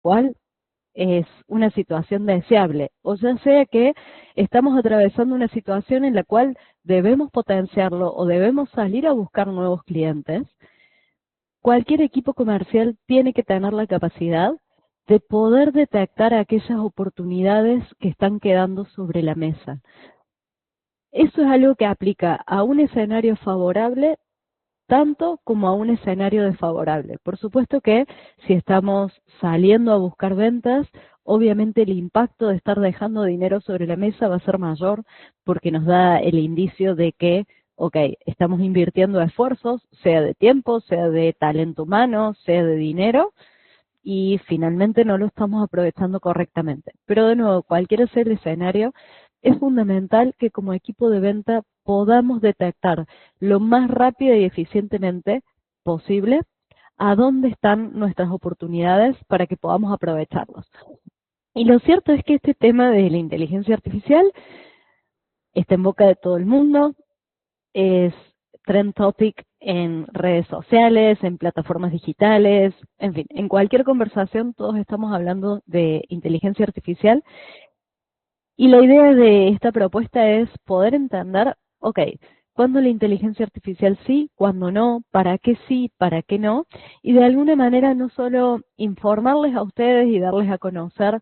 cual es una situación deseable, o ya sea que estamos atravesando una situación en la cual debemos potenciarlo o debemos salir a buscar nuevos clientes. Cualquier equipo comercial tiene que tener la capacidad de poder detectar aquellas oportunidades que están quedando sobre la mesa. Eso es algo que aplica a un escenario favorable tanto como a un escenario desfavorable. Por supuesto que si estamos saliendo a buscar ventas, obviamente el impacto de estar dejando dinero sobre la mesa va a ser mayor porque nos da el indicio de que, ok, estamos invirtiendo esfuerzos, sea de tiempo, sea de talento humano, sea de dinero, y finalmente no lo estamos aprovechando correctamente. Pero de nuevo, cualquiera sea el escenario, es fundamental que como equipo de venta podamos detectar lo más rápido y eficientemente posible a dónde están nuestras oportunidades para que podamos aprovecharlos. Y lo cierto es que este tema de la inteligencia artificial está en boca de todo el mundo, es trend topic en redes sociales, en plataformas digitales, en fin, en cualquier conversación todos estamos hablando de inteligencia artificial y la idea de esta propuesta es poder entender, ok, cuándo la inteligencia artificial sí, cuándo no, para qué sí, para qué no, y de alguna manera no solo informarles a ustedes y darles a conocer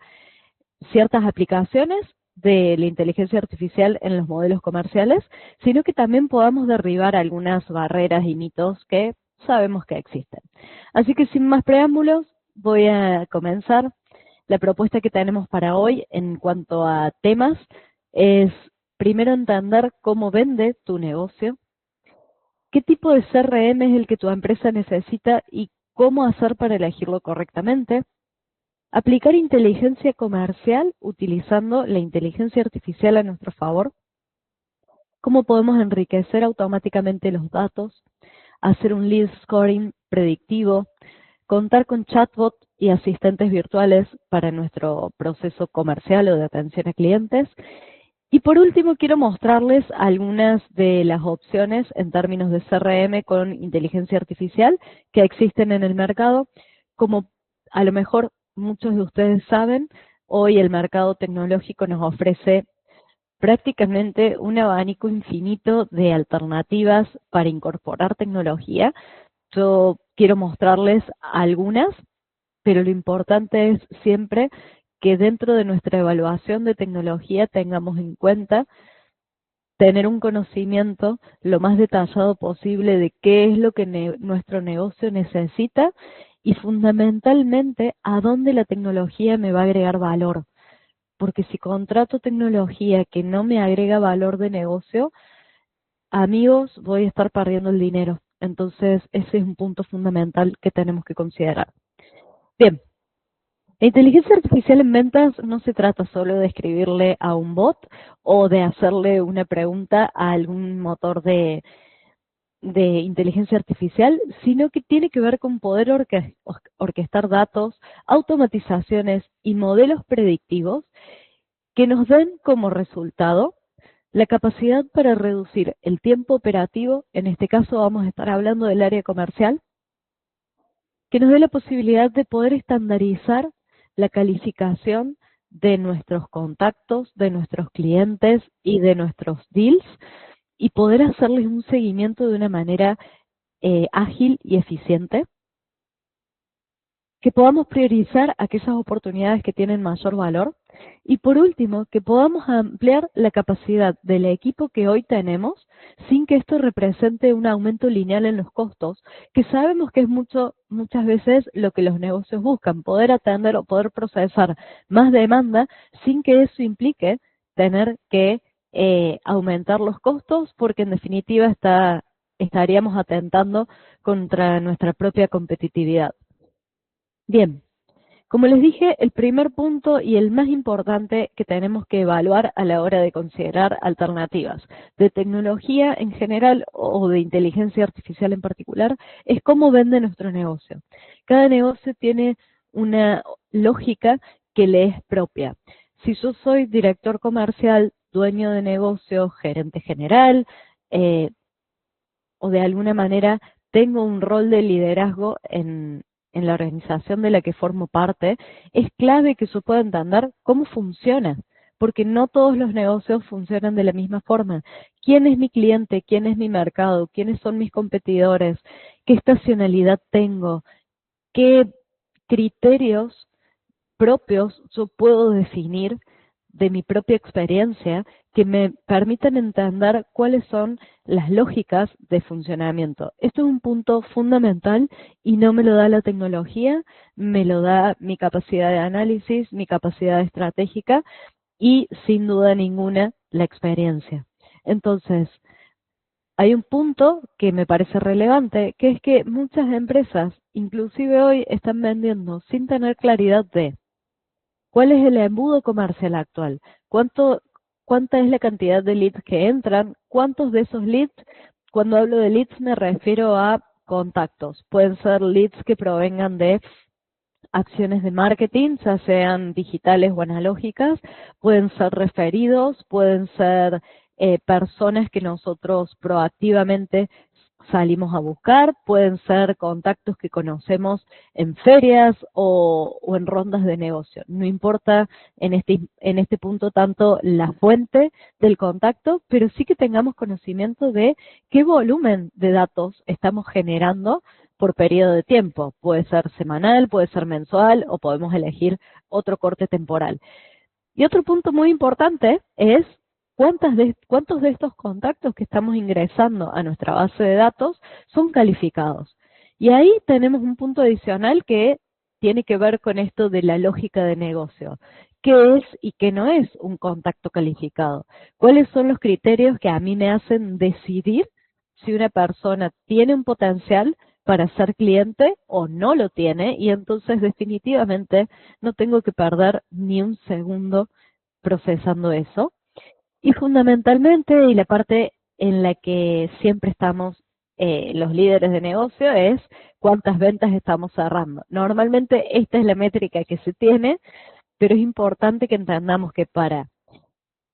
ciertas aplicaciones de la inteligencia artificial en los modelos comerciales, sino que también podamos derribar algunas barreras y mitos que sabemos que existen. Así que sin más preámbulos, voy a comenzar. La propuesta que tenemos para hoy en cuanto a temas es primero entender cómo vende tu negocio, qué tipo de CRM es el que tu empresa necesita y cómo hacer para elegirlo correctamente. Aplicar inteligencia comercial utilizando la inteligencia artificial a nuestro favor. Cómo podemos enriquecer automáticamente los datos, hacer un lead scoring predictivo, contar con chatbot y asistentes virtuales para nuestro proceso comercial o de atención a clientes. Y por último, quiero mostrarles algunas de las opciones en términos de CRM con inteligencia artificial que existen en el mercado. Como a lo mejor muchos de ustedes saben, hoy el mercado tecnológico nos ofrece prácticamente un abanico infinito de alternativas para incorporar tecnología. Yo quiero mostrarles algunas, pero lo importante es siempre que dentro de nuestra evaluación de tecnología tengamos en cuenta tener un conocimiento lo más detallado posible de qué es lo que nuestro negocio necesita y fundamentalmente a dónde la tecnología me va a agregar valor. Porque si contrato tecnología que no me agrega valor de negocio, amigos, voy a estar perdiendo el dinero. Entonces, ese es un punto fundamental que tenemos que considerar. Bien, la inteligencia artificial en ventas no se trata solo de escribirle a un bot o de hacerle una pregunta a algún motor de inteligencia artificial, sino que tiene que ver con poder orquestar datos, automatizaciones y modelos predictivos que nos den como resultado la capacidad para reducir el tiempo operativo, en este caso vamos a estar hablando del área comercial, que nos dé la posibilidad de poder estandarizar la calificación de nuestros contactos, de nuestros clientes y de nuestros deals y poder hacerles un seguimiento de una manera ágil y eficiente, que podamos priorizar aquellas oportunidades que tienen mayor valor y por último, que podamos ampliar la capacidad del equipo que hoy tenemos sin que esto represente un aumento lineal en los costos, que sabemos que es muchas veces lo que los negocios buscan, poder atender o poder procesar más demanda sin que eso implique tener que aumentar los costos, porque en definitiva estaríamos atentando contra nuestra propia competitividad. Bien, como les dije, el primer punto y el más importante que tenemos que evaluar a la hora de considerar alternativas de tecnología en general o de inteligencia artificial en particular es cómo vende nuestro negocio. Cada negocio tiene una lógica que le es propia. Si yo soy director comercial, dueño de negocio, gerente general, o de alguna manera tengo un rol de liderazgo en la organización de la que formo parte, es clave que yo pueda entender cómo funciona, porque no todos los negocios funcionan de la misma forma. ¿Quién es mi cliente? ¿Quién es mi mercado? ¿Quiénes son mis competidores? ¿Qué estacionalidad tengo? ¿Qué criterios propios yo puedo definir de mi propia experiencia que me permitan entender cuáles son las lógicas de funcionamiento? Esto es un punto fundamental y no me lo da la tecnología, me lo da mi capacidad de análisis, mi capacidad estratégica y sin duda ninguna la experiencia. Entonces, hay un punto que me parece relevante, que es que muchas empresas, inclusive hoy, están vendiendo sin tener claridad de cuál es el embudo comercial actual, cuánta es la cantidad de leads que entran, cuántos de esos leads, cuando hablo de leads me refiero a contactos, pueden ser leads que provengan de acciones de marketing, ya sean digitales o analógicas, pueden ser referidos, pueden ser personas que nosotros proactivamente salimos a buscar, pueden ser contactos que conocemos en ferias o en rondas de negocio. No importa en este punto tanto la fuente del contacto, pero sí que tengamos conocimiento de qué volumen de datos estamos generando por periodo de tiempo. Puede ser semanal, puede ser mensual o podemos elegir otro corte temporal. Y otro punto muy importante es cuántos de estos contactos que estamos ingresando a nuestra base de datos son calificados. Y ahí tenemos un punto adicional que tiene que ver con esto de la lógica de negocio. ¿Qué es y qué no es un contacto calificado? ¿Cuáles son los criterios que a mí me hacen decidir si una persona tiene un potencial para ser cliente o no lo tiene? Y entonces definitivamente no tengo que perder ni un segundo procesando eso. Y fundamentalmente, y la parte en la que siempre estamos los líderes de negocio es cuántas ventas estamos cerrando. Normalmente esta es la métrica que se tiene, pero es importante que entendamos que para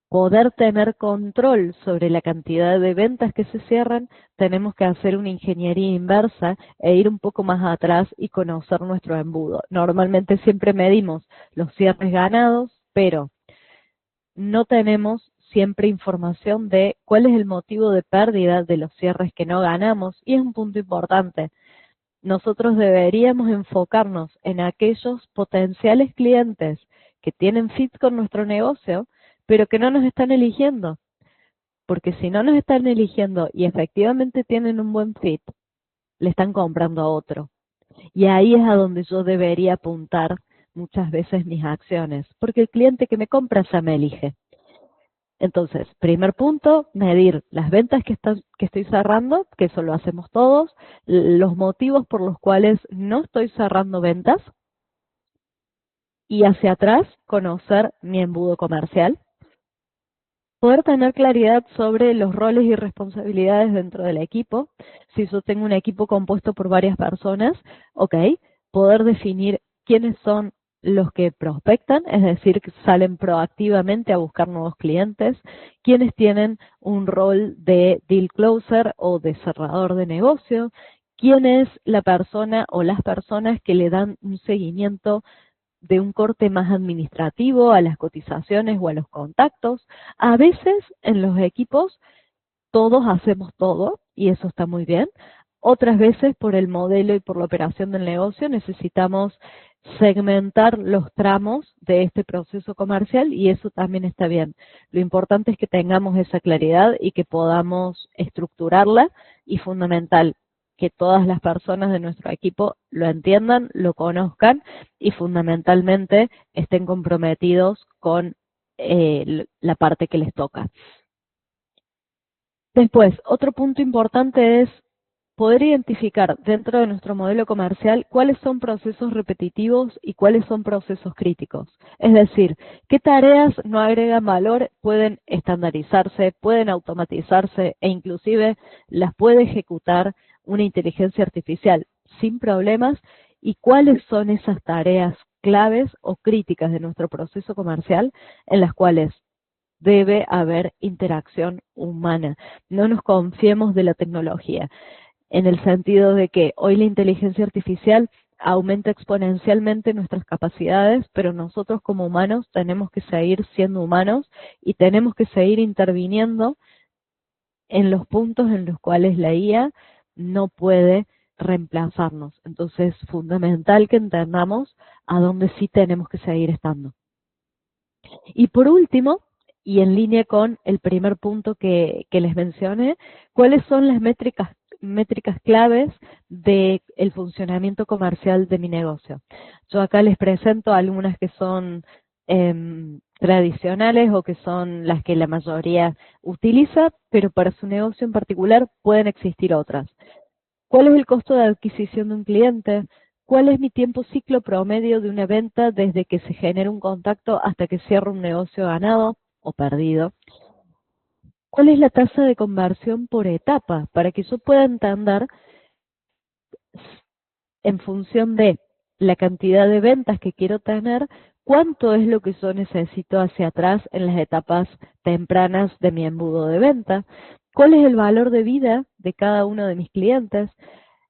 poder tener control sobre la cantidad de ventas que se cierran, tenemos que hacer una ingeniería inversa e ir un poco más atrás y conocer nuestro embudo. Normalmente siempre medimos los cierres ganados, pero no tenemos siempre información de cuál es el motivo de pérdida de los cierres que no ganamos, y es un punto importante. Nosotros deberíamos enfocarnos en aquellos potenciales clientes que tienen fit con nuestro negocio, pero que no nos están eligiendo. Porque si no nos están eligiendo y efectivamente tienen un buen fit, le están comprando a otro. Y ahí es a donde yo debería apuntar muchas veces mis acciones, porque el cliente que me compra ya me elige. Entonces, primer punto, medir las ventas que estoy cerrando, que eso lo hacemos todos, los motivos por los cuales no estoy cerrando ventas, y hacia atrás conocer mi embudo comercial, poder tener claridad sobre los roles y responsabilidades dentro del equipo. Si yo tengo un equipo compuesto por varias personas, ok, poder definir quiénes son los que prospectan, es decir, que salen proactivamente a buscar nuevos clientes, quienes tienen un rol de deal closer o de cerrador de negocio, quién es la persona o las personas que le dan un seguimiento de un corte más administrativo a las cotizaciones o a los contactos. A veces en los equipos todos hacemos todo y eso está muy bien. Otras veces por el modelo y por la operación del negocio necesitamos segmentar los tramos de este proceso comercial y eso también está bien. Lo importante es que tengamos esa claridad y que podamos estructurarla, y fundamental, que todas las personas de nuestro equipo lo entiendan, lo conozcan y fundamentalmente estén comprometidos con la parte que les toca. Después, otro punto importante es poder identificar dentro de nuestro modelo comercial cuáles son procesos repetitivos y cuáles son procesos críticos. Es decir, qué tareas no agregan valor, pueden estandarizarse, pueden automatizarse e inclusive las puede ejecutar una inteligencia artificial sin problemas, y cuáles son esas tareas claves o críticas de nuestro proceso comercial en las cuales debe haber interacción humana. No nos confiemos de la tecnología, en el sentido de que hoy la inteligencia artificial aumenta exponencialmente nuestras capacidades, pero nosotros como humanos tenemos que seguir siendo humanos y tenemos que seguir interviniendo en los puntos en los cuales la IA no puede reemplazarnos. Entonces es fundamental que entendamos a dónde sí tenemos que seguir estando. Y por último, y en línea con el primer punto que les mencioné, ¿cuáles son las métricas claves del funcionamiento comercial de mi negocio? Yo acá les presento algunas que son tradicionales o que son las que la mayoría utiliza, pero para su negocio en particular pueden existir otras. ¿Cuál es el costo de adquisición de un cliente? ¿Cuál es mi tiempo ciclo promedio de una venta desde que se genera un contacto hasta que cierro un negocio ganado o perdido? ¿Cuál es la tasa de conversión por etapa? Para que yo pueda entender en función de la cantidad de ventas que quiero tener, cuánto es lo que yo necesito hacia atrás en las etapas tempranas de mi embudo de venta, cuál es el valor de vida de cada uno de mis clientes.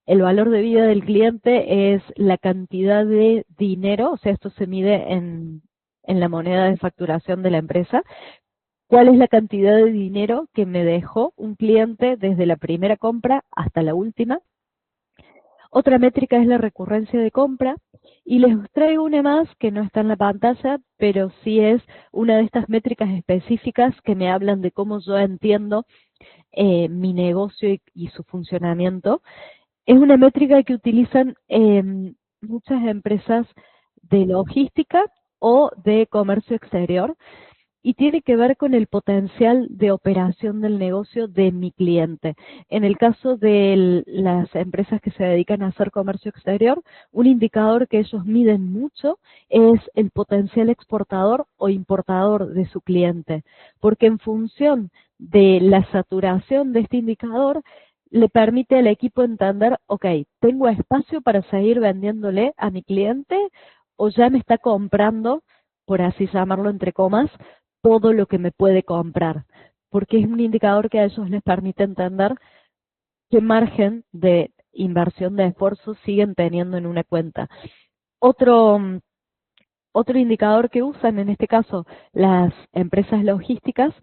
El valor de vida del cliente es la cantidad de dinero, o sea, esto se mide en la moneda de facturación de la empresa. ¿Cuál es la cantidad de dinero que me dejó un cliente desde la primera compra hasta la última? Otra métrica es la recurrencia de compra. Y les traigo una más que no está en la pantalla, pero sí es una de estas métricas específicas que me hablan de cómo yo entiendo mi negocio y su funcionamiento. Es una métrica que utilizan muchas empresas de logística o de comercio exterior y tiene que ver con el potencial de operación del negocio de mi cliente. En el caso de las empresas que se dedican a hacer comercio exterior, un indicador que ellos miden mucho es el potencial exportador o importador de su cliente, porque en función de la saturación de este indicador, le permite al equipo entender, ok, ¿tengo espacio para seguir vendiéndole a mi cliente o ya me está comprando, por así llamarlo entre comas, todo lo que me puede comprar? Porque es un indicador que a ellos les permite entender qué margen de inversión de esfuerzo siguen teniendo en una cuenta. Otro indicador que usan, en este caso, las empresas logísticas,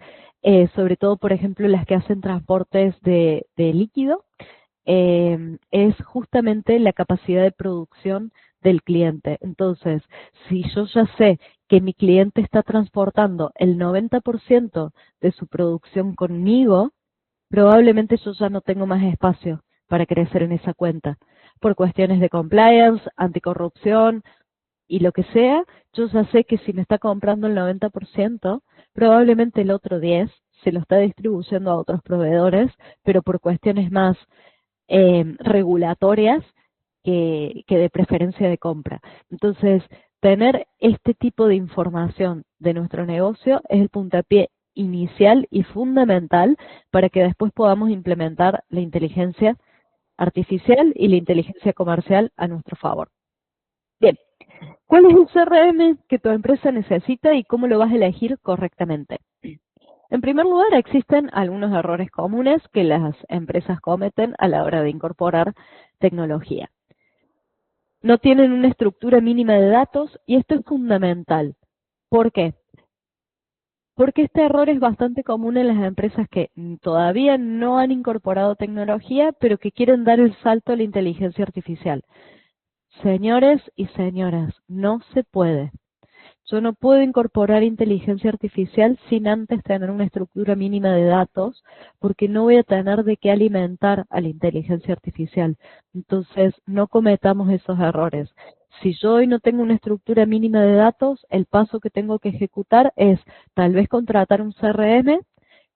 sobre todo, por ejemplo, las que hacen transportes de líquido, es justamente la capacidad de producción del cliente. Entonces, si yo ya sé que mi cliente está transportando el 90% de su producción conmigo, probablemente yo ya no tengo más espacio para crecer en esa cuenta. Por cuestiones de compliance, anticorrupción y lo que sea, yo ya sé que si me está comprando el 90%, probablemente el otro 10% se lo está distribuyendo a otros proveedores, pero por cuestiones más regulatorias que de preferencia de compra. Entonces, tener este tipo de información de nuestro negocio es el puntapié inicial y fundamental para que después podamos implementar la inteligencia artificial y la inteligencia comercial a nuestro favor. Bien, ¿cuál es el CRM que tu empresa necesita y cómo lo vas a elegir correctamente? En primer lugar, existen algunos errores comunes que las empresas cometen a la hora de incorporar tecnología. No tienen una estructura mínima de datos y esto es fundamental. ¿Por qué? Porque este error es bastante común en las empresas que todavía no han incorporado tecnología, pero que quieren dar el salto a la inteligencia artificial. Señores y señoras, no se puede. Yo no puedo incorporar inteligencia artificial sin antes tener una estructura mínima de datos, porque no voy a tener de qué alimentar a la inteligencia artificial. Entonces, no cometamos esos errores. Si yo hoy no tengo una estructura mínima de datos, el paso que tengo que ejecutar es tal vez contratar un CRM,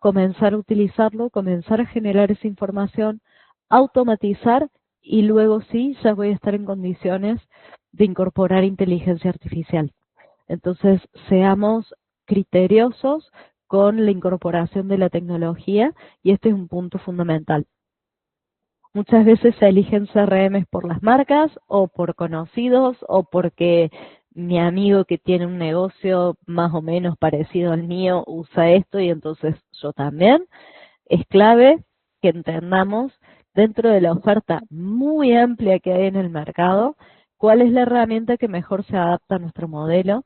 comenzar a utilizarlo, comenzar a generar esa información, automatizar y luego sí, ya voy a estar en condiciones de incorporar inteligencia artificial. Entonces, seamos criteriosos con la incorporación de la tecnología y este es un punto fundamental. Muchas veces se eligen CRMs por las marcas o por conocidos o porque mi amigo que tiene un negocio más o menos parecido al mío usa esto y entonces yo también. Es clave que entendamos dentro de la oferta muy amplia que hay en el mercado ¿Cuál es la herramienta que mejor se adapta a nuestro modelo?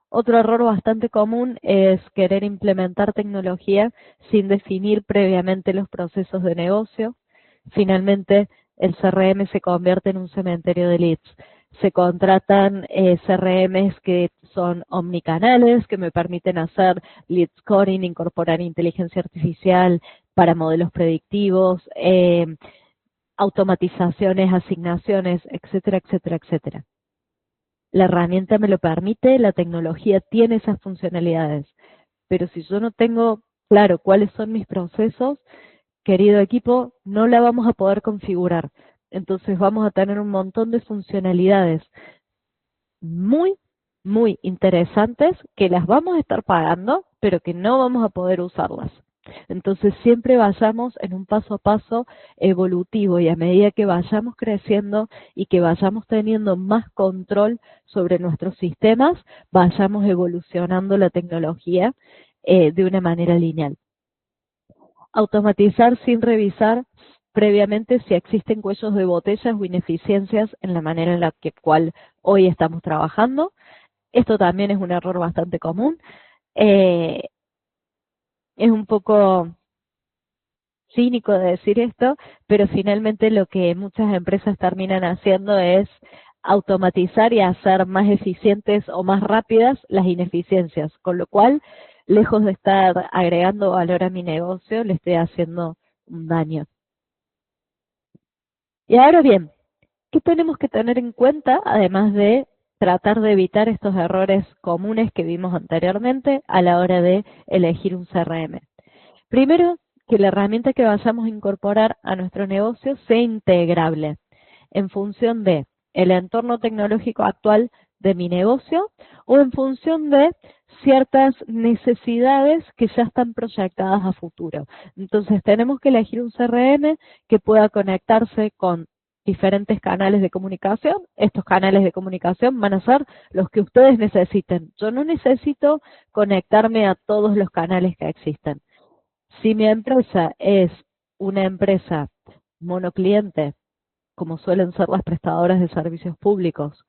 Otro error bastante común es querer implementar tecnología sin definir previamente los procesos de negocio. Finalmente, el CRM se convierte en un cementerio de leads. Se contratan CRMs que son omnicanales, que me permiten hacer lead scoring, incorporar inteligencia artificial para modelos predictivos, automatizaciones, asignaciones, etcétera, etcétera, etcétera. La herramienta me lo permite, la tecnología tiene esas funcionalidades, pero si yo no tengo claro cuáles son mis procesos, querido equipo, no la vamos a poder configurar. Entonces vamos a tener un montón de funcionalidades muy, muy interesantes que las vamos a estar pagando, pero que no vamos a poder usarlas. Entonces siempre vayamos en un paso a paso evolutivo y a medida que vayamos creciendo y que vayamos teniendo más control sobre nuestros sistemas, vayamos evolucionando la tecnología de una manera lineal. Automatizar sin revisar previamente si existen cuellos de botellas o ineficiencias en la manera en la cual hoy estamos trabajando. Esto también es un error bastante común. Es un poco cínico de decir esto, pero finalmente lo que muchas empresas terminan haciendo es automatizar y hacer más eficientes o más rápidas las ineficiencias, con lo cual, lejos de estar agregando valor a mi negocio, le estoy haciendo un daño. Y ahora bien, ¿qué tenemos que tener en cuenta, además de tratar de evitar estos errores comunes que vimos anteriormente a la hora de elegir un CRM? Primero, que la herramienta que vayamos a incorporar a nuestro negocio sea integrable en función de el entorno tecnológico actual de mi negocio o en función de ciertas necesidades que ya están proyectadas a futuro. Entonces tenemos que elegir un CRM que pueda conectarse con diferentes canales de comunicación. Estos canales de comunicación van a ser los que ustedes necesiten. Yo no necesito conectarme a todos los canales que existen. Si mi empresa es una empresa monocliente, como suelen ser las prestadoras de servicios públicos,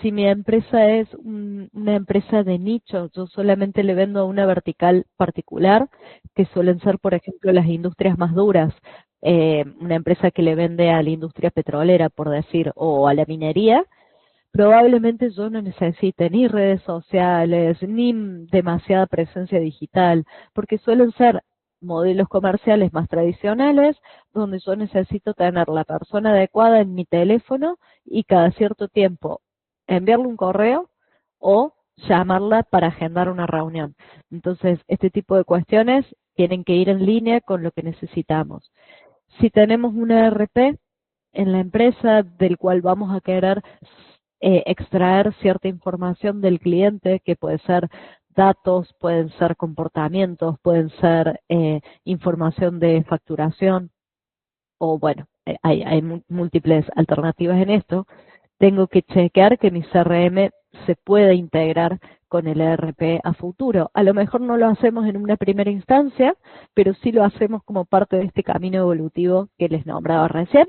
si mi empresa es una empresa de nicho, yo solamente le vendo a una vertical particular, que suelen ser, por ejemplo, las industrias más duras, una empresa que le vende a la industria petrolera, por decir, o a la minería, probablemente yo no necesite ni redes sociales, ni demasiada presencia digital, porque suelen ser modelos comerciales más tradicionales, donde yo necesito tener la persona adecuada en mi teléfono y cada cierto tiempo enviarle un correo o llamarla para agendar una reunión. Entonces, este tipo de cuestiones tienen que ir en línea con lo que necesitamos. Si tenemos un ERP en la empresa del cual vamos a querer extraer cierta información del cliente, que puede ser datos, pueden ser comportamientos, pueden ser información de facturación, o bueno, hay múltiples alternativas en esto. Tengo que chequear que mi CRM se pueda integrar con el ERP a futuro. A lo mejor no lo hacemos en una primera instancia, pero sí lo hacemos como parte de este camino evolutivo que les nombraba recién.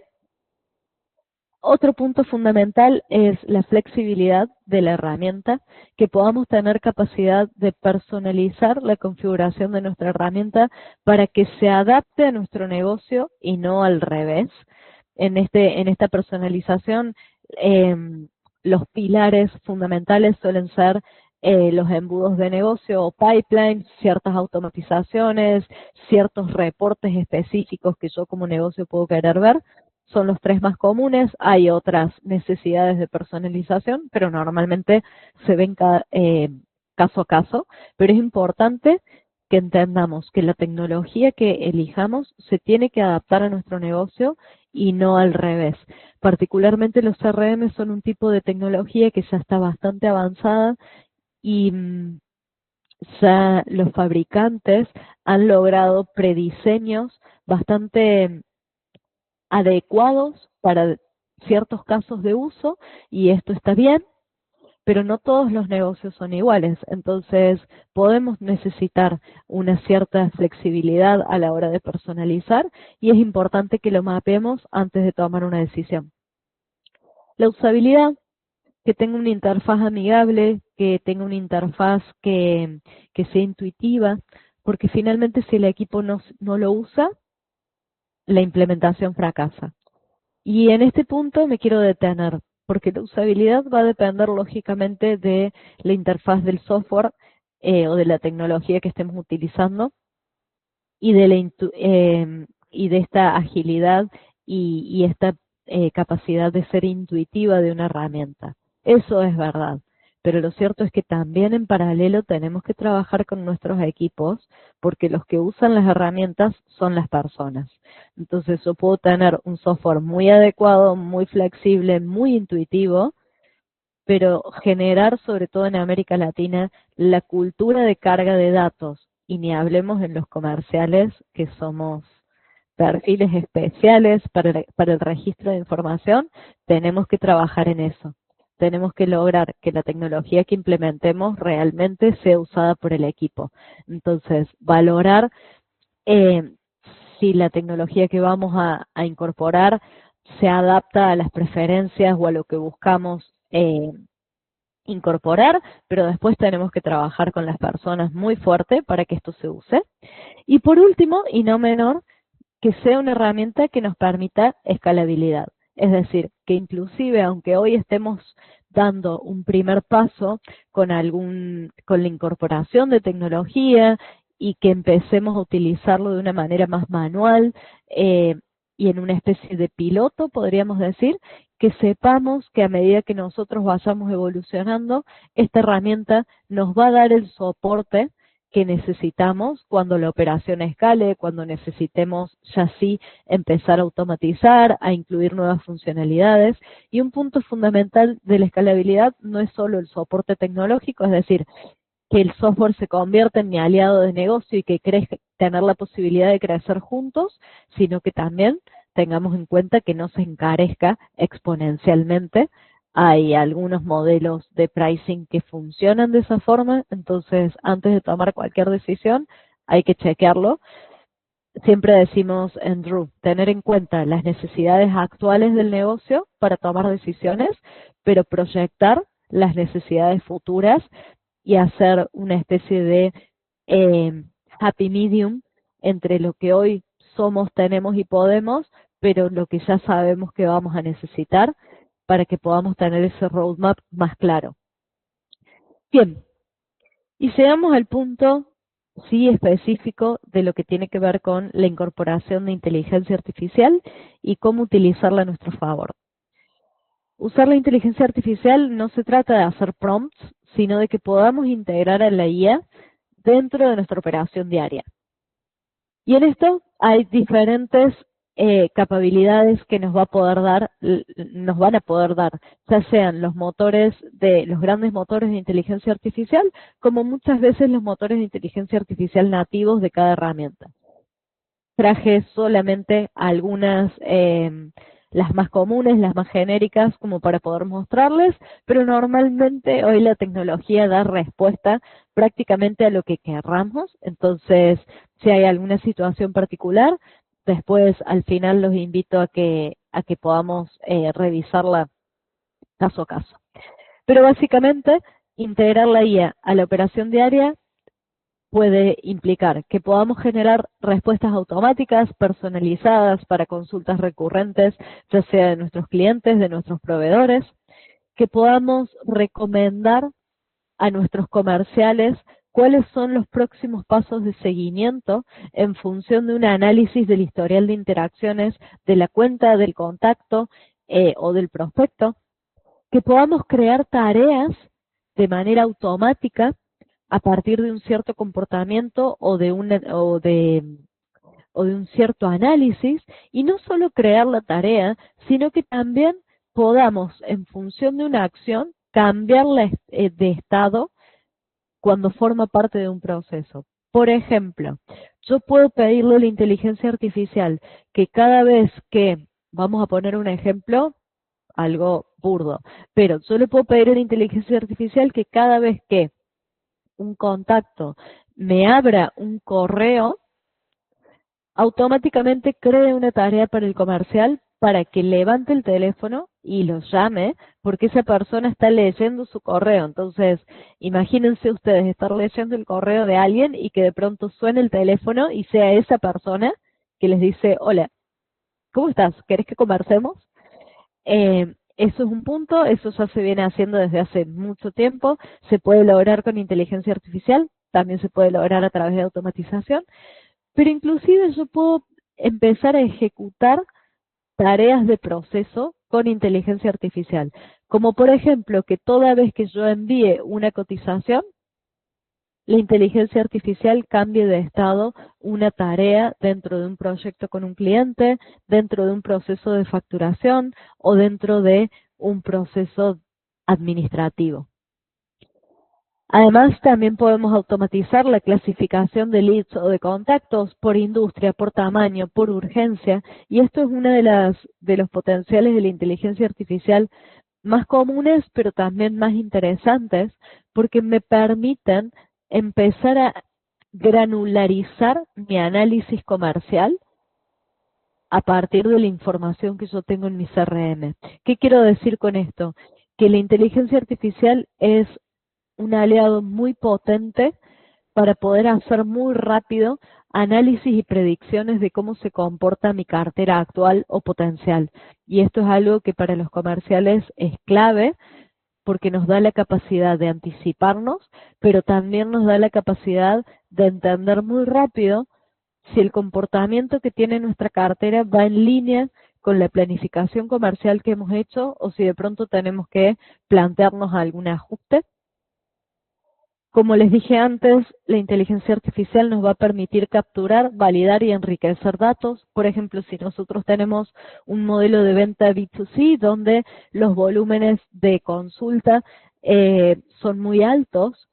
Otro punto fundamental es la flexibilidad de la herramienta, que podamos tener capacidad de personalizar la configuración de nuestra herramienta para que se adapte a nuestro negocio y no al revés. En esta personalización, los pilares fundamentales suelen ser los embudos de negocio o pipelines, ciertas automatizaciones, ciertos reportes específicos que yo como negocio puedo querer ver. Son los tres más comunes. Hay otras necesidades de personalización, pero normalmente se ven caso a caso. Pero es importante que entendamos que la tecnología que elijamos se tiene que adaptar a nuestro negocio y no al revés. Particularmente los CRM son un tipo de tecnología que ya está bastante avanzada y ya los fabricantes han logrado prediseños bastante adecuados para ciertos casos de uso y esto está bien, pero no todos los negocios son iguales. Entonces, podemos necesitar una cierta flexibilidad a la hora de personalizar y es importante que lo mapeemos antes de tomar una decisión. La usabilidad, que tenga una interfaz amigable, que tenga una interfaz que sea intuitiva, porque finalmente si el equipo no lo usa, la implementación fracasa. Y en este punto me quiero detener, porque la usabilidad va a depender lógicamente de la interfaz del software o de la tecnología que estemos utilizando y y de esta agilidad y esta capacidad de ser intuitiva de una herramienta. Eso es verdad. Pero lo cierto es que también en paralelo tenemos que trabajar con nuestros equipos porque los que usan las herramientas son las personas. Entonces yo puedo tener un software muy adecuado, muy flexible, muy intuitivo, pero generar, sobre todo en América Latina, la cultura de carga de datos, y ni hablemos en los comerciales, que somos perfiles especiales para el registro de información, tenemos que trabajar en eso. Tenemos que lograr que la tecnología que implementemos realmente sea usada por el equipo. Entonces, valorar eh, si la tecnología que vamos a incorporar se adapta a las preferencias o a lo que buscamos incorporar, pero después tenemos que trabajar con las personas muy fuerte para que esto se use. Y por último, y no menor, que sea una herramienta que nos permita escalabilidad. Es decir, que inclusive aunque hoy estemos dando un primer paso con la incorporación de tecnología y que empecemos a utilizarlo de una manera más manual y en una especie de piloto, podríamos decir, que sepamos que a medida que nosotros vayamos evolucionando, esta herramienta nos va a dar el soporte que necesitamos cuando la operación escale, cuando necesitemos ya sí empezar a automatizar, a incluir nuevas funcionalidades. Y un punto fundamental de la escalabilidad no es solo el soporte tecnológico, es decir, que el software se convierta en mi aliado de negocio y que tener la posibilidad de crecer juntos, sino que también tengamos en cuenta que no se encarezca exponencialmente. Hay algunos modelos de pricing que funcionan de esa forma, entonces antes de tomar cualquier decisión hay que chequearlo. Siempre decimos en Drew, tener en cuenta las necesidades actuales del negocio para tomar decisiones, pero proyectar las necesidades futuras y hacer una especie de happy medium entre lo que hoy somos, tenemos y podemos, pero lo que ya sabemos que vamos a necesitar para que podamos tener ese roadmap más claro. Bien, y llegamos al punto, sí, específico de lo que tiene que ver con la incorporación de inteligencia artificial y cómo utilizarla a nuestro favor. Usar la inteligencia artificial no se trata de hacer prompts, sino de que podamos integrar a la IA dentro de nuestra operación diaria. Y en esto hay diferentes capacidades que nos van a poder dar, ya sean los grandes motores de inteligencia artificial, como muchas veces los motores de inteligencia artificial nativos de cada herramienta. Traje solamente algunas, las más comunes, las más genéricas, como para poder mostrarles, pero normalmente hoy la tecnología da respuesta prácticamente a lo que querramos. Entonces, si hay alguna situación particular, después al final los invito a que podamos revisarla caso a caso. Pero básicamente, integrar la IA a la operación diaria puede implicar que podamos generar respuestas automáticas, personalizadas para consultas recurrentes, ya sea de nuestros clientes, de nuestros proveedores, que podamos recomendar a nuestros comerciales cuáles son los próximos pasos de seguimiento en función de un análisis del historial de interacciones de la cuenta, del contacto o del prospecto, que podamos crear tareas de manera automática a partir de un cierto comportamiento o de un cierto análisis, y no solo crear la tarea, sino que también podamos, en función de una acción, cambiarla de estado cuando forma parte de un proceso. Por ejemplo, yo puedo pedirle a la inteligencia artificial que cada vez que, vamos a poner un ejemplo, algo burdo, pero yo le puedo pedir a la inteligencia artificial que cada vez que un contacto me abra un correo, automáticamente cree una tarea para el comercial para que levante el teléfono y lo llame porque esa persona está leyendo su correo. Entonces, imagínense ustedes estar leyendo el correo de alguien y que de pronto suene el teléfono y sea esa persona que les dice, hola, ¿cómo estás? ¿Querés que conversemos? Eso es un punto, eso ya se viene haciendo desde hace mucho tiempo, se puede lograr con inteligencia artificial, también se puede lograr a través de automatización, pero inclusive yo puedo empezar a ejecutar tareas de proceso con inteligencia artificial, como por ejemplo que toda vez que yo envíe una cotización, la inteligencia artificial cambie de estado una tarea dentro de un proyecto con un cliente, dentro de un proceso de facturación o dentro de un proceso administrativo. Además, también podemos automatizar la clasificación de leads o de contactos por industria, por tamaño, por urgencia, y esto es uno de los potenciales de la inteligencia artificial más comunes, pero también más interesantes, porque me permiten empezar a granularizar mi análisis comercial a partir de la información que yo tengo en mi CRM. ¿Qué quiero decir con esto? Que la inteligencia artificial es un aliado muy potente para poder hacer muy rápido análisis y predicciones de cómo se comporta mi cartera actual o potencial. Y esto es algo que para los comerciales es clave porque nos da la capacidad de anticiparnos, pero también nos da la capacidad de entender muy rápido si el comportamiento que tiene nuestra cartera va en línea con la planificación comercial que hemos hecho o si de pronto tenemos que plantearnos algún ajuste. Como les dije antes, la inteligencia artificial nos va a permitir capturar, validar y enriquecer datos. Por ejemplo, si nosotros tenemos un modelo de venta B2C donde los volúmenes de consulta son muy altos,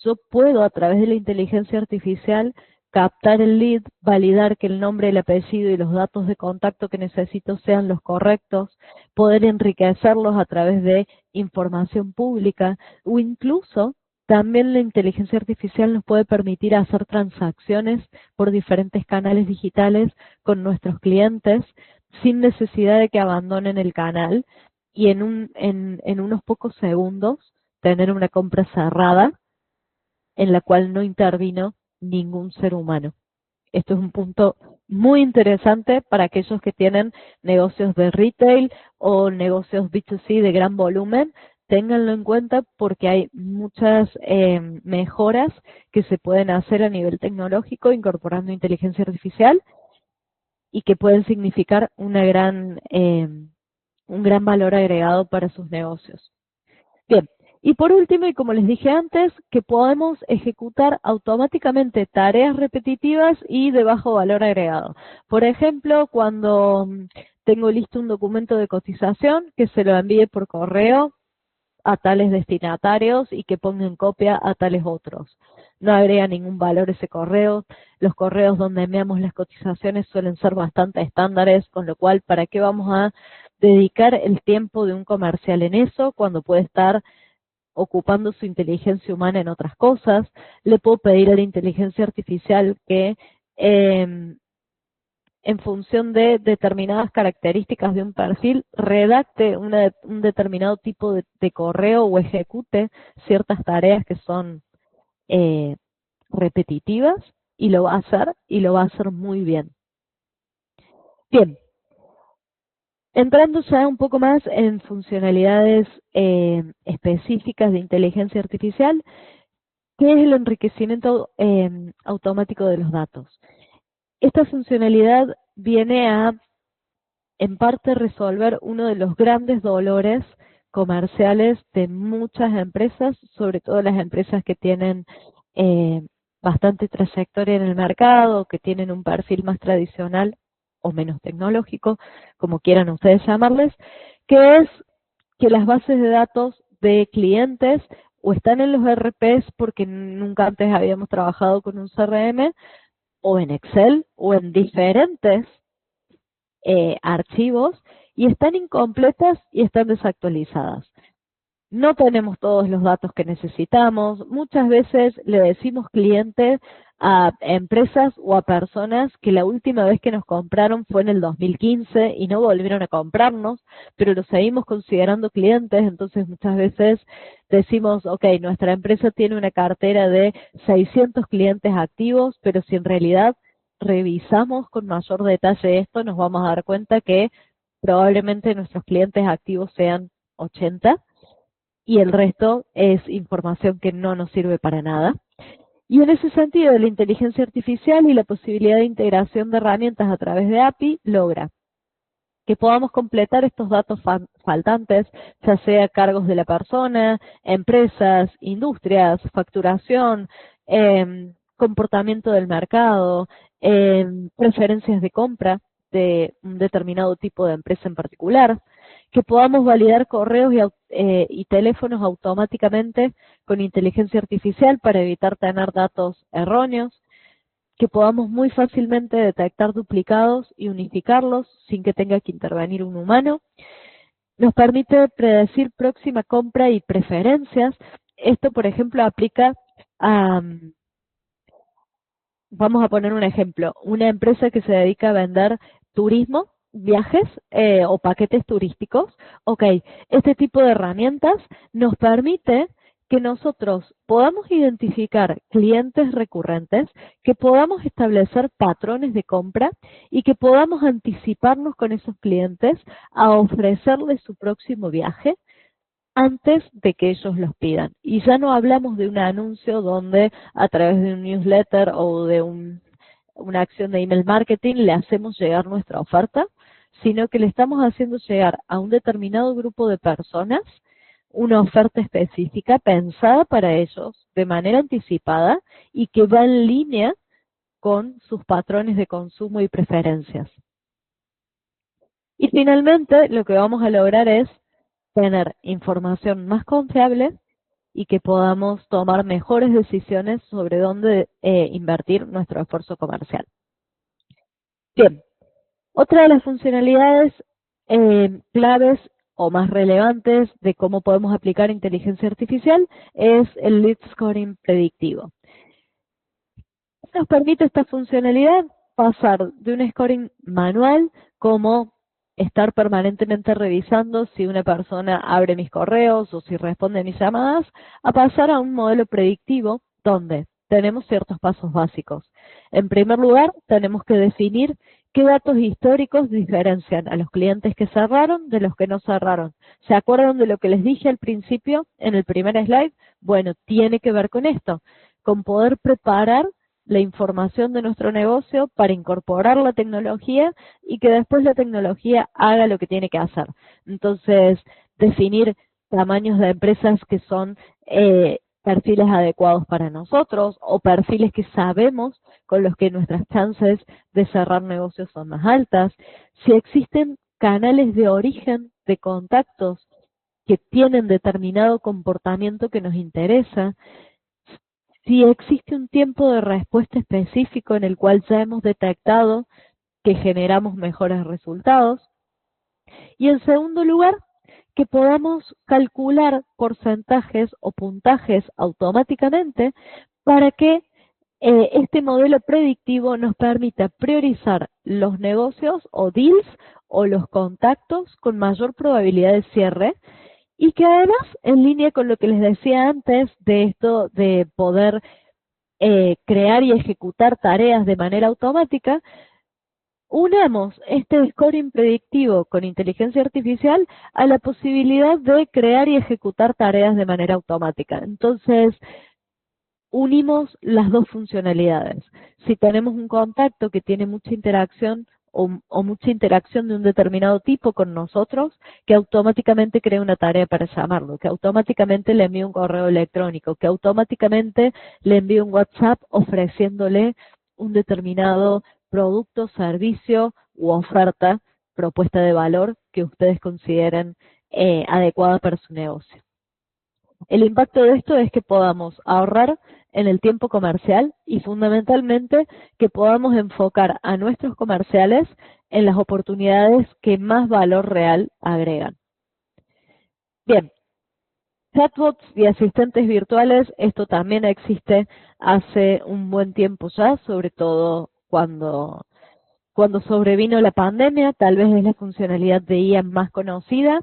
yo puedo a través de la inteligencia artificial captar el lead, validar que el nombre, el apellido y los datos de contacto que necesito sean los correctos, poder enriquecerlos a través de información pública o incluso también la inteligencia artificial nos puede permitir hacer transacciones por diferentes canales digitales con nuestros clientes sin necesidad de que abandonen el canal y en unos pocos segundos tener una compra cerrada en la cual no intervino ningún ser humano. Esto es un punto muy interesante para aquellos que tienen negocios de retail o negocios B2C de gran volumen. Ténganlo en cuenta porque hay muchas mejoras que se pueden hacer a nivel tecnológico incorporando inteligencia artificial y que pueden significar un gran valor agregado para sus negocios. Bien, y por último, y como les dije antes, que podemos ejecutar automáticamente tareas repetitivas y de bajo valor agregado. Por ejemplo, cuando tengo listo un documento de cotización, que se lo envíe por correo a tales destinatarios y que ponga en copia a tales otros. No agrega ningún valor ese correo. Los correos donde enviamos las cotizaciones suelen ser bastante estándares, con lo cual, ¿para qué vamos a dedicar el tiempo de un comercial en eso cuando puede estar ocupando su inteligencia humana en otras cosas? Le puedo pedir a la inteligencia artificial que en función de determinadas características de un perfil, redacte un determinado tipo de correo o ejecute ciertas tareas que son repetitivas y lo va a hacer y lo va a hacer muy bien. Bien, entrando ya un poco más en funcionalidades específicas de inteligencia artificial, ¿qué es el enriquecimiento automático de los datos? Esta funcionalidad viene a, en parte, resolver uno de los grandes dolores comerciales de muchas empresas, sobre todo las empresas que tienen bastante trayectoria en el mercado, que tienen un perfil más tradicional o menos tecnológico, como quieran ustedes llamarles, que es que las bases de datos de clientes o están en los ERPs porque nunca antes habíamos trabajado con un CRM, o en Excel, o en diferentes archivos, y están incompletas y están desactualizadas. no tenemos todos los datos que necesitamos. Muchas veces le decimos cliente a empresas o a personas que la última vez que nos compraron fue en el 2015 y no volvieron a comprarnos, pero los seguimos considerando clientes. Entonces muchas veces decimos, ok, nuestra empresa tiene una cartera de 600 clientes activos, pero si en realidad revisamos con mayor detalle esto, nos vamos a dar cuenta que probablemente nuestros clientes activos sean 80 y el resto es información que no nos sirve para nada. Y en ese sentido, la inteligencia artificial y la posibilidad de integración de herramientas a través de API logra que podamos completar estos datos faltantes, ya sea cargos de la persona, empresas, industrias, facturación, comportamiento del mercado, preferencias de compra de un determinado tipo de empresa en particular, que podamos validar correos y teléfonos automáticamente con inteligencia artificial para evitar tener datos erróneos, que podamos muy fácilmente detectar duplicados y unificarlos sin que tenga que intervenir un humano. Nos permite predecir próxima compra y preferencias. Esto, por ejemplo, aplica a, vamos a poner un ejemplo, una empresa que se dedica a vender turismo, viajes o paquetes turísticos. Ok, este tipo de herramientas nos permite que nosotros podamos identificar clientes recurrentes, que podamos establecer patrones de compra y que podamos anticiparnos con esos clientes a ofrecerles su próximo viaje antes de que ellos los pidan. Y ya no hablamos de un anuncio donde a través de un newsletter o de una acción de email marketing le hacemos llegar nuestra oferta, sino que le estamos haciendo llegar a un determinado grupo de personas una oferta específica pensada para ellos de manera anticipada y que va en línea con sus patrones de consumo y preferencias. Y finalmente lo que vamos a lograr es tener información más confiable y que podamos tomar mejores decisiones sobre dónde invertir nuestro esfuerzo comercial. Bien, otra de las funcionalidades claves o más relevantes de cómo podemos aplicar inteligencia artificial es el lead scoring predictivo. Nos permite esta funcionalidad pasar de un scoring manual, como estar permanentemente revisando si una persona abre mis correos o si responde a mis llamadas, a pasar a un modelo predictivo donde tenemos ciertos pasos básicos. En primer lugar, tenemos que definir qué datos históricos diferencian a los clientes que cerraron de los que no cerraron. ¿Se acuerdan de lo que les dije al principio en el primer slide? Bueno, tiene que ver con esto, con poder preparar la información de nuestro negocio para incorporar la tecnología y que después la tecnología haga lo que tiene que hacer. Entonces, definir tamaños de empresas que son perfiles adecuados para nosotros o perfiles que sabemos con los que nuestras chances de cerrar negocios son más altas. Si existen canales de origen de contactos que tienen determinado comportamiento que nos interesa, si existe un tiempo de respuesta específico en el cual ya hemos detectado que generamos mejores resultados. Y en segundo lugar, que podamos calcular porcentajes o puntajes automáticamente para que este modelo predictivo nos permita priorizar los negocios o deals o los contactos con mayor probabilidad de cierre, y que además, en línea con lo que les decía antes de esto de poder crear y ejecutar tareas de manera automática, unamos este scoring predictivo con inteligencia artificial a la posibilidad de crear y ejecutar tareas de manera automática. Entonces, unimos las dos funcionalidades. Si tenemos un contacto que tiene mucha interacción o mucha interacción de un determinado tipo con nosotros, que automáticamente cree una tarea para llamarlo, que automáticamente le envíe un correo electrónico, que automáticamente le envíe un WhatsApp ofreciéndole un determinado producto, servicio u oferta, propuesta de valor que ustedes consideren adecuada para su negocio. El impacto de esto es que podamos ahorrar en el tiempo comercial y fundamentalmente que podamos enfocar a nuestros comerciales en las oportunidades que más valor real agregan. Bien, Chatbots y asistentes virtuales, esto también existe hace un buen tiempo ya, sobre todo cuando sobrevino la pandemia, tal vez es la funcionalidad de IA más conocida.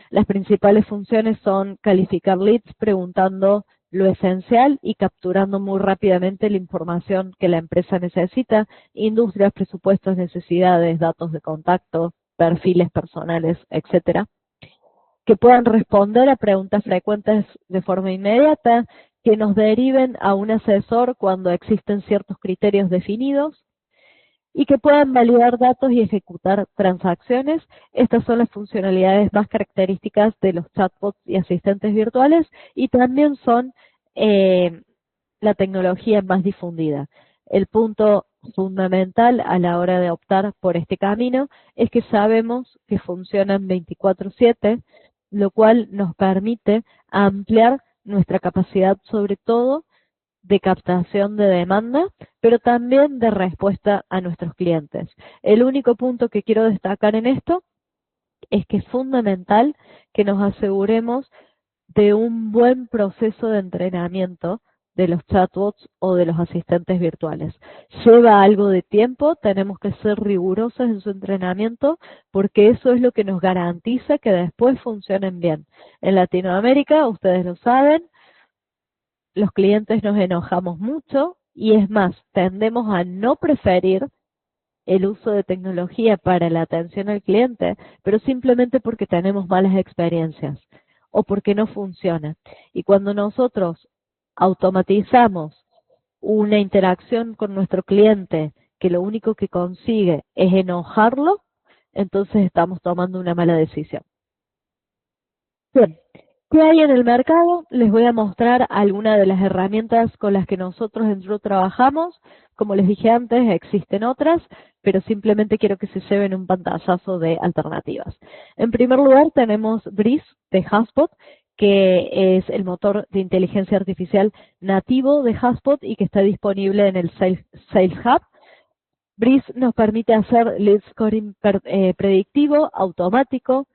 Las principales funciones son calificar leads preguntando lo esencial y capturando muy rápidamente la información que la empresa necesita, industrias, presupuestos, necesidades, datos de contacto, perfiles personales, etcétera. Que puedan responder a preguntas frecuentes de forma inmediata, que nos deriven a un asesor cuando existen ciertos criterios definidos, y que puedan validar datos y ejecutar transacciones. Estas son las funcionalidades más características de los chatbots y asistentes virtuales y también son la tecnología más difundida. El punto fundamental a la hora de optar por este camino es que sabemos que funcionan 24/7, lo cual nos permite ampliar nuestra capacidad, sobre todo de captación de demanda, pero también de respuesta a nuestros clientes. El único punto que quiero destacar en esto es que es fundamental que nos aseguremos de un buen proceso de entrenamiento de los chatbots o de los asistentes virtuales. Lleva algo de tiempo, tenemos que ser rigurosos en su entrenamiento porque eso es lo que nos garantiza que después funcionen bien. En Latinoamérica, ustedes lo saben, los clientes nos enojamos mucho y es más, tendemos a no preferir el uso de tecnología para la atención al cliente, pero simplemente porque tenemos malas experiencias o porque no funciona. Y cuando nosotros automatizamos una interacción con nuestro cliente que lo único que consigue es enojarlo, entonces estamos tomando una mala decisión. Bien, ¿qué hay en el mercado? Les voy a mostrar algunas de las herramientas con las que nosotros en Drew trabajamos. Como les dije antes, existen otras, pero simplemente quiero que se lleven un pantallazo de alternativas. En primer lugar tenemos Breeze de HubSpot, que es el motor de inteligencia artificial nativo de HubSpot y que está disponible en el Sales Hub. Breeze nos permite hacer lead scoring predictivo, automático,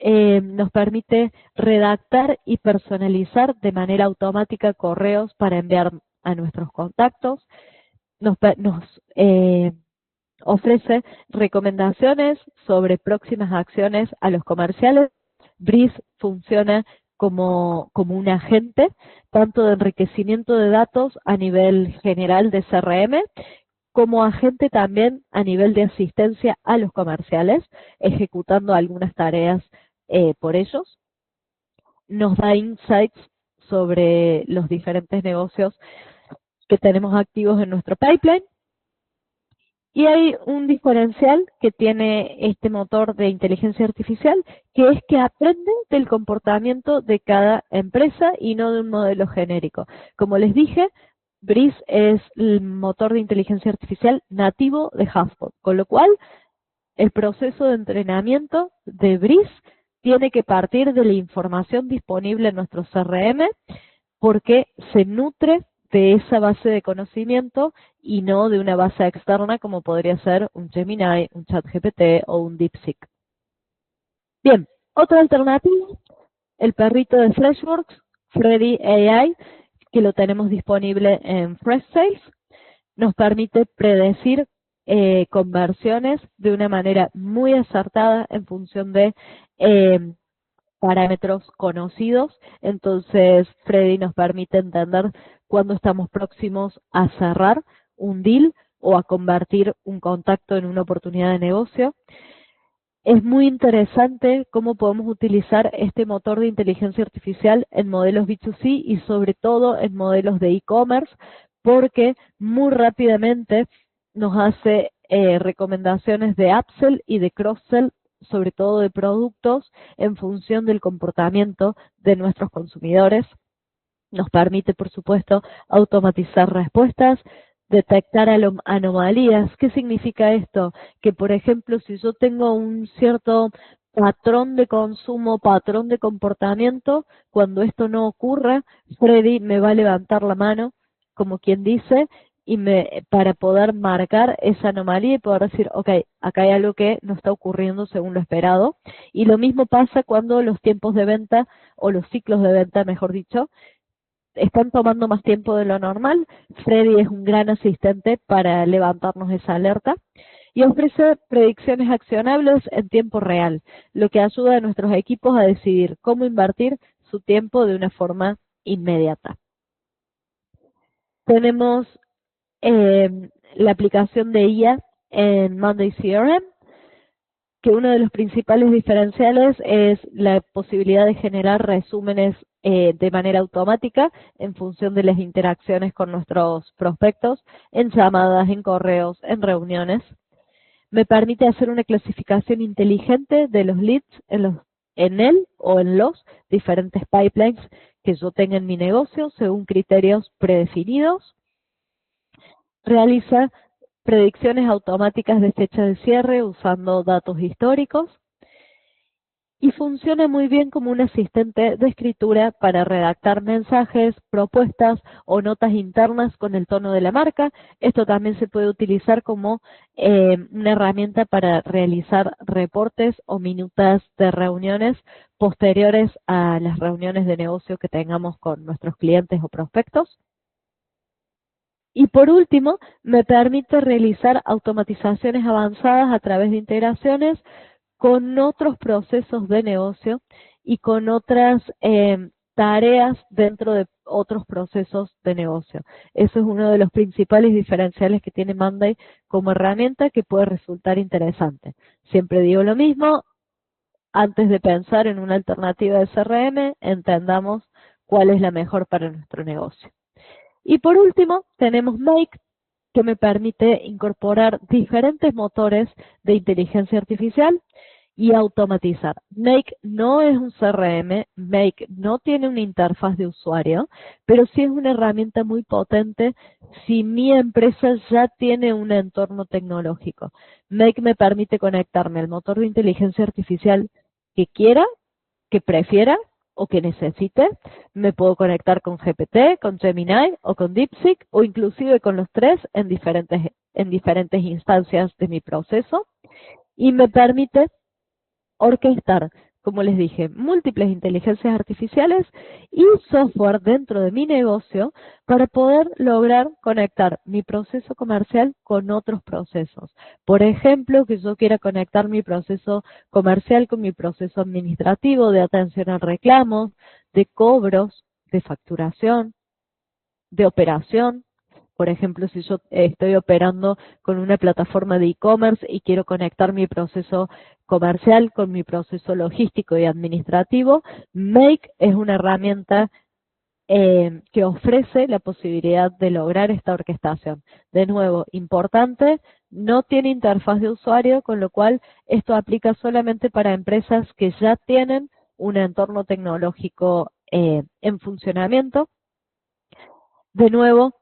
nos permite redactar y personalizar de manera automática correos para enviar a nuestros contactos, nos ofrece recomendaciones sobre próximas acciones a los comerciales. Breeze funciona como un agente, tanto de enriquecimiento de datos a nivel general de CRM, como agente también a nivel de asistencia a los comerciales, ejecutando algunas tareas por ellos. Nos da insights sobre los diferentes negocios que tenemos activos en nuestro pipeline. Y hay un diferencial que tiene este motor de inteligencia artificial, que es que aprende del comportamiento de cada empresa y no de un modelo genérico. Como les dije, Breeze es el motor de inteligencia artificial nativo de HubSpot, con lo cual el proceso de entrenamiento de Breeze tiene que partir de la información disponible en nuestro CRM porque se nutre de esa base de conocimiento y no de una base externa como podría ser un Gemini, un ChatGPT o un DeepSeek. Bien, otra alternativa, el perrito de Freshworks, Freddy AI, que lo tenemos disponible en Freshsales, nos permite predecir conversiones de una manera muy acertada en función de parámetros conocidos. Entonces, Freddy nos permite entender cuándo estamos próximos a cerrar un deal o a convertir un contacto en una oportunidad de negocio. Es muy interesante cómo podemos utilizar este motor de inteligencia artificial en modelos B2C y sobre todo en modelos de e-commerce, porque muy rápidamente nos hace recomendaciones de upsell y de cross-sell, sobre todo de productos, en función del comportamiento de nuestros consumidores. Nos permite, por supuesto, automatizar respuestas, detectar anomalías. ¿Qué significa esto? Que, por ejemplo, si yo tengo un cierto patrón de consumo, patrón de comportamiento, cuando esto no ocurra, Freddy me va a levantar la mano, como quien dice, para poder marcar esa anomalía y poder decir, ok, acá hay algo que no está ocurriendo según lo esperado. Y lo mismo pasa cuando los tiempos de venta, o los ciclos de venta, mejor dicho, están tomando más tiempo de lo normal. Freddy es un gran asistente para levantarnos esa alerta y ofrece predicciones accionables en tiempo real, lo que ayuda a nuestros equipos a decidir cómo invertir su tiempo de una forma inmediata. Tenemos la aplicación de IA en Monday CRM, que uno de los principales diferenciales es la posibilidad de generar resúmenes de manera automática en función de las interacciones con nuestros prospectos, en llamadas, en correos, en reuniones. Me permite hacer una clasificación inteligente de los leads en él o en los diferentes pipelines que yo tenga en mi negocio según criterios predefinidos. Realiza predicciones automáticas de fecha de cierre usando datos históricos y funciona muy bien como un asistente de escritura para redactar mensajes, propuestas o notas internas con el tono de la marca. Esto también se puede utilizar como una herramienta para realizar reportes o minutas de reuniones posteriores a las reuniones de negocio que tengamos con nuestros clientes o prospectos. Y por último, me permite realizar automatizaciones avanzadas a través de integraciones con otros procesos de negocio y con otras tareas dentro de otros procesos de negocio. Eso es uno de los principales diferenciales que tiene Monday como herramienta que puede resultar interesante. Siempre digo lo mismo, antes de pensar en una alternativa de CRM, entendamos cuál es la mejor para nuestro negocio. Y por último, tenemos Make, que me permite incorporar diferentes motores de inteligencia artificial y automatizar. Make no es un CRM, Make no tiene una interfaz de usuario, pero sí es una herramienta muy potente si mi empresa ya tiene un entorno tecnológico. Make me permite conectarme al motor de inteligencia artificial que quiera, que prefiera o que necesite. Me puedo conectar con GPT, con Gemini o con DeepSeek o inclusive con los tres en diferentes instancias de mi proceso y me permite orquestar, como les dije, múltiples inteligencias artificiales y software dentro de mi negocio para poder lograr conectar mi proceso comercial con otros procesos. Por ejemplo, que yo quiera conectar mi proceso comercial con mi proceso administrativo de atención al reclamo, de cobros, de facturación, de operación. Por ejemplo, si yo estoy operando con una plataforma de e-commerce y quiero conectar mi proceso comercial con mi proceso logístico y administrativo, Make es una herramienta que ofrece la posibilidad de lograr esta orquestación. De nuevo, importante, no tiene interfaz de usuario, con lo cual esto aplica solamente para empresas que ya tienen un entorno tecnológico en funcionamiento. De nuevo,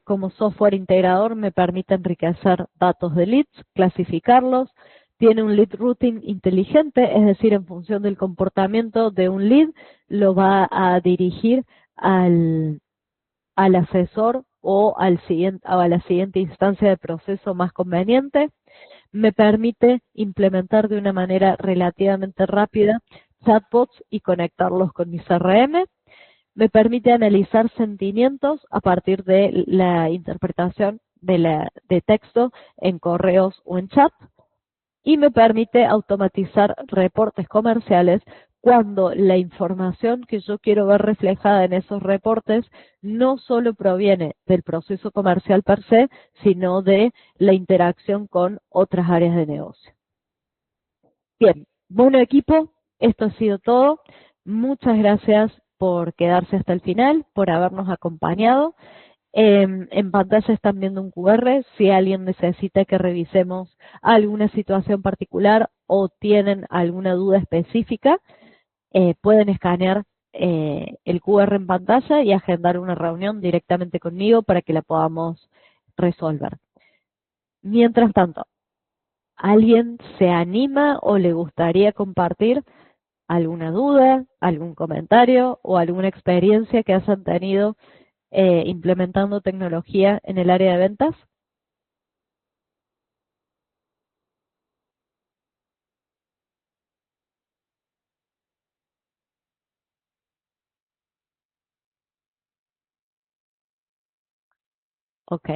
como software integrador me permite enriquecer datos de leads, clasificarlos, tiene un lead routing inteligente, es decir, en función del comportamiento de un lead, lo va a dirigir al asesor o a la siguiente instancia de proceso más conveniente. Me permite implementar de una manera relativamente rápida chatbots y conectarlos con mi CRM. Me permite analizar sentimientos a partir de la interpretación de texto en correos o en chat y me permite automatizar reportes comerciales cuando la información que yo quiero ver reflejada en esos reportes no solo proviene del proceso comercial per se, sino de la interacción con otras áreas de negocio. Bien, bueno equipo, esto ha sido todo. Muchas gracias por quedarse hasta el final, por habernos acompañado. En pantalla están viendo un QR, si alguien necesita que revisemos alguna situación particular o tienen alguna duda específica, pueden escanear el QR en pantalla y agendar una reunión directamente conmigo para que la podamos resolver. Mientras tanto, ¿alguien se anima o le gustaría compartir alguna duda, algún comentario o alguna experiencia que hayan tenido implementando tecnología en el área de ventas? Ok.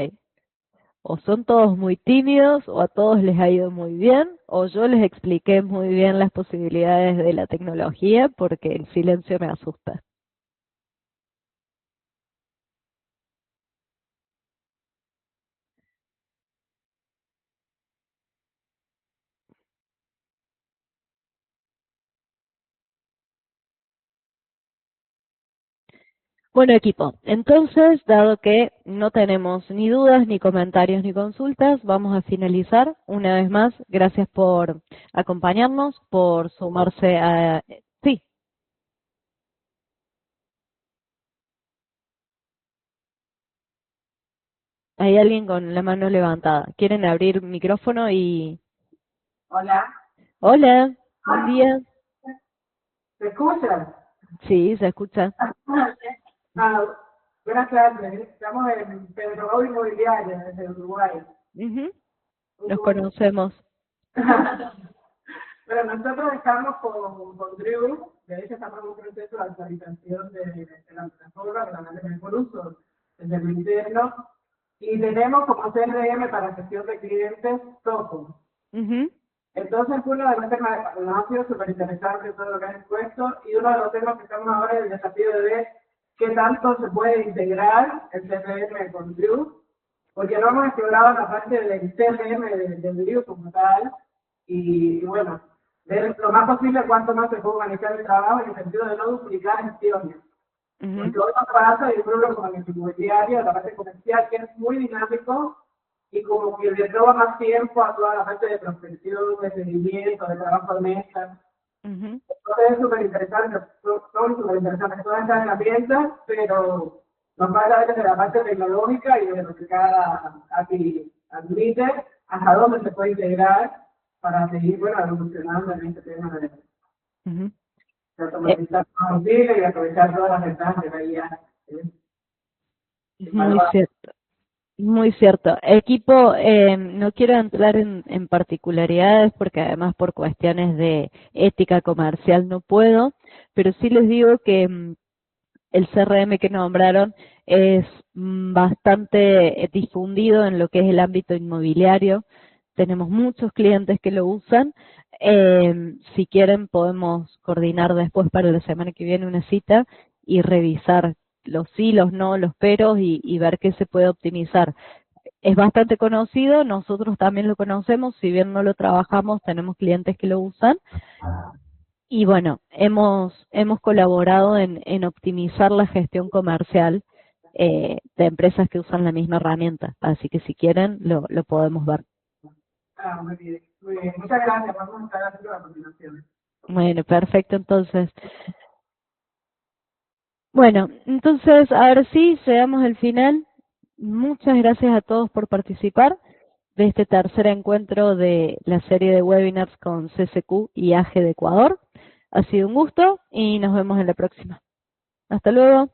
O son todos muy tímidos, o a todos les ha ido muy bien, o yo les expliqué muy bien las posibilidades de la tecnología porque el silencio me asusta. Bueno, equipo, entonces, dado que no tenemos ni dudas, ni comentarios, ni consultas, vamos a finalizar. Una vez más, gracias por acompañarnos, por sumarse a... Sí, hay alguien con la mano levantada. ¿Quieren abrir micrófono y... Hola. Hola, buen Ay, día. ¿se escucha? Sí, se escucha. Ah, buenas tardes. Estamos en Pedro Raúl Inmobiliaria, desde Uruguay. Ujú, nos Ujú. conocemos. Pero nosotros estamos con Drew, de hecho estamos en un proceso de actualización de la plataforma para darle mejor uso desde el interno. Y tenemos como CRM para gestión de clientes Topo. Ujú, Entonces, uno de los temas nos ha sido súper interesante todo lo que has expuesto y uno de los temas que estamos ahora es el desafío de ver qué tanto se puede integrar el CRM con Drew, porque no hemos explorado la parte del CRM de Drew como tal y bueno, ver lo más posible cuánto más se puede organizar el trabajo en el sentido de no duplicar gestiones. ujú, Porque hoy nos pasa de un rubro como el inmobiliario, la parte comercial, que es muy dinámico y como que le roba más tiempo a toda la parte de prospección, de seguimiento, de trabajo de mesa. ujú. Entonces es súper interesante, son súper interesantes todas estas herramientas, pero nos falta a veces de la parte tecnológica y de lo que cada API admite, hasta dónde se puede integrar para seguir, bueno, evolucionando en este tema Ujú. de Eh, automatizar más posible y aprovechar todas las ventajas de la IA. muy cierto, muy cierto. Equipo, no quiero entrar en particularidades porque además por cuestiones de ética comercial no puedo, pero sí les digo que el CRM que nombraron es bastante difundido en lo que es el ámbito inmobiliario. Tenemos muchos clientes que lo usan. Si quieren podemos coordinar después para la semana que viene una cita y revisar los sí, los no, los peros y ver qué se puede optimizar. Es bastante conocido, nosotros también lo conocemos, si bien no lo trabajamos, tenemos clientes que lo usan. Y bueno, hemos colaborado en optimizar la gestión comercial de empresas que usan la misma herramienta. Así que si quieren, lo podemos ver. Ah, muy bien, muy bien. Muchas gracias. Vamos a estar haciendo la continuación. Bueno, perfecto, entonces. Bueno, entonces ahora sí, llegamos al final. Muchas gracias a todos por participar de este tercer encuentro de la serie de webinars con CCQ y AG de Ecuador. Ha sido un gusto y nos vemos en la próxima. Hasta luego.